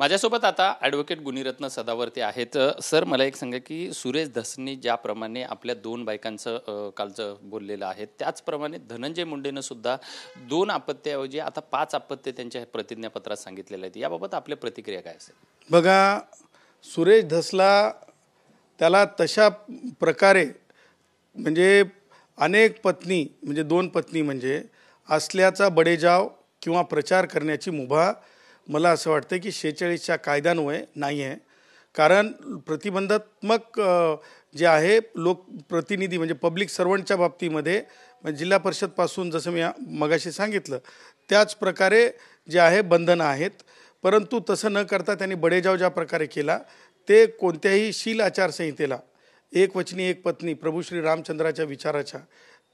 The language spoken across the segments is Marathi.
माझ्यासोबत आता ॲडव्होकेट गुणीरत्न सदावर्ते आहेत. सर, मला एक सांगा की सुरेश धसनी ज्याप्रमाणे आपल्या दोन बायकांचं कालचं बोललेलं आहे, त्याचप्रमाणे धनंजय मुंडेनं सुद्धा 2 अपत्याऐवजी आता 5 अपत्य त्यांच्या प्रतिज्ञापत्रात सांगितलेले आहेत. याबाबत आपल्या प्रतिक्रिया काय असेल? बघा, सुरेश धसला त्याला तशा प्रकारे म्हणजे अनेक पत्नी म्हणजे 2 पत्नी म्हणजे असल्याचा बडेजाव किंवा प्रचार करण्याची मुभा मला असं वाटतं की 46च्या कायद्यान्वये नाही आहे. कारण प्रतिबंधात्मक जे आहे लोकप्रतिनिधी म्हणजे पब्लिक सर्वंटच्या बाबतीमध्ये जिल्हा परिषदपासून जसं मी मगाशी सांगितलं त्याच प्रकारे जे आहे बंधनं आहेत. परंतु तसं न करता त्यांनी बडेजाव ज्या प्रकारे केला ते कोणत्याही शील आचारसंहितेला एकवचनी एक पत्नी प्रभू श्री रामचंद्राच्या विचाराच्या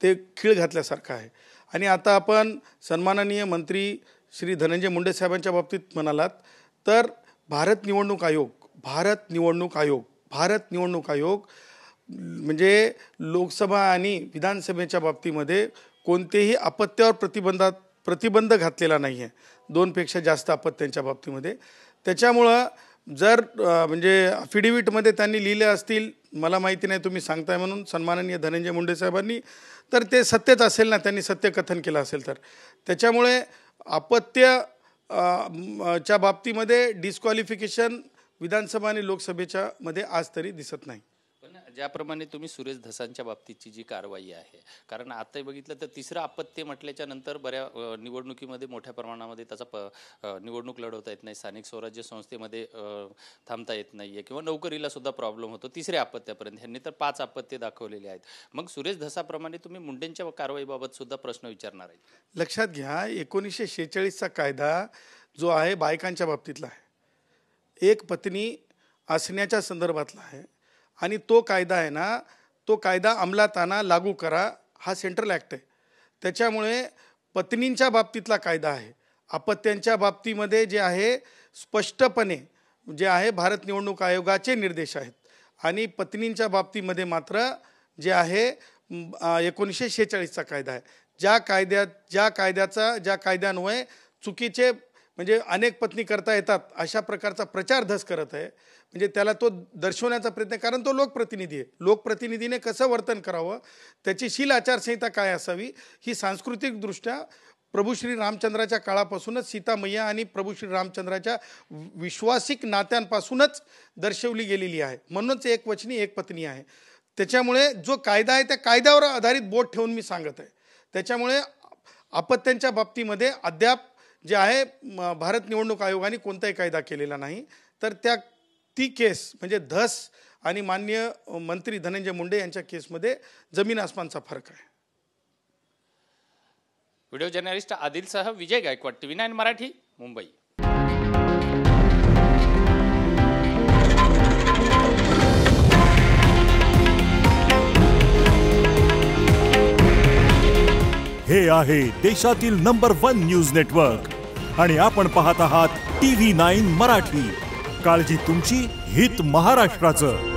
ते खीळ घातल्यासारखं आहे. आणि आता आपण सन्माननीय मंत्री श्री धनंजय मुंडे साहेबांच्या बाबतीत म्हणालात तर भारत निवडणूक आयोग म्हणजे लोकसभा आणि विधानसभेच्या बाबतीमध्ये कोणतेही अपत्यावर प्रतिबंध घातलेला नाही आहे. 2पेक्षा जास्त अपत्यांच्या बाबतीमध्ये. त्याच्यामुळं जर म्हणजे अफिडेविटमध्ये त्यांनी लिहिले असतील, मला माहिती नाही, तुम्ही सांगताय म्हणून सन्माननीय धनंजय मुंडे साहेबांनी, तर ते सत्यच असेल ना, त्यांनी सत्यकथन केलं असेल तर. त्याच्यामुळे अपत्य च्या बाबतीमध्ये डिस्क्वालिफिकेशन विधानसभा आणि लोकसभेच्या मध्ये आज तरी दिसत नाही. पण ज्याप्रमाणे तुम्ही सुरेश धसांच्या बाबतीची जी कारवाई आहे, कारण आता बघितलं तर 3रं अपत्य म्हटल्याच्या नंतर बऱ्या निवडणुकीमध्ये मोठ्या प्रमाणामध्ये त्याचा निवडणूक लढवता येत नाही, स्थानिक स्वराज्य संस्थेमध्ये थांबता येत नाही आहे किंवा नोकरीला सुद्धा प्रॉब्लेम होतो 3ऱ्या अपत्यापर्यंत. ह्यांनी तर 5 अपत्य दाखवलेले आहेत. मग सुरेश धसाप्रमाणे तुम्ही मुंडेंच्या कारवाईबाबत सुद्धा प्रश्न विचारणार आहे? लक्षात घ्या, 1946चा कायदा जो आहे बायकांच्या बाबतीतला आहे, एक पत्नी असण्याच्या संदर्भातला आहे. आणि तो कायदा आहे ना, तो कायदा अंमलात आणा, लागू करा, हा सेंट्रल ॲक्ट आहे. त्याच्यामुळे पत्नींच्या बाबतीतला कायदा आहे. अपत्यांच्या बाबतीमध्ये जे आहे स्पष्टपणे जे आहे भारत निवडणूक आयोगाचे निर्देश आहेत. आणि पत्नींच्या बाबतीमध्ये मात्र जे आहे 1946चा कायदा आहे. ज्या कायद्यान्वये चुकीचे म्हणजे अनेक पत्नी करता येतात अशा प्रकारचा प्रचार धस करत आहे. म्हणजे त्याला तो दर्शवण्याचा प्रयत्न, कारण तो लोकप्रतिनिधी आहे. लोकप्रतिनिधीने कसं वर्तन करावं, त्याची शील आचारसंहिता काय असावी, ही सांस्कृतिकदृष्ट्या प्रभू श्री रामचंद्राच्या काळापासूनच सीता मैया आणि प्रभू श्री रामचंद्राच्या विश्वासिक नात्यांपासूनच दर्शवली गेलेली आहे. म्हणूनच एकवचनी एक पत्नी आहे. त्याच्यामुळे जो कायदा आहे त्या कायद्यावर आधारित बोट ठेवून मी सांगत आहे. त्याच्यामुळे अपत्यांच्या बाबतीमध्ये अद्याप जे आहे भारत निवडणूक आयोगाने कोणताही कायदा केलेला नाही. तर ती केस म्हणजे धस आणि माननीय मंत्री धनंजय मुंडे यांच्या केसमध्ये जमीन आसमानचा फरक आहे. व्हिडिओ जर्नलिस्ट आदिलसह विजय गायकवाड, TV9 मराठी, मुंबई. हे आहे देशातील नंबर 1 न्यूज नेटवर्क आणि आपण पाहत आहात TV9 मराठी. काळजी तुमची, हित महाराष्ट्राचं.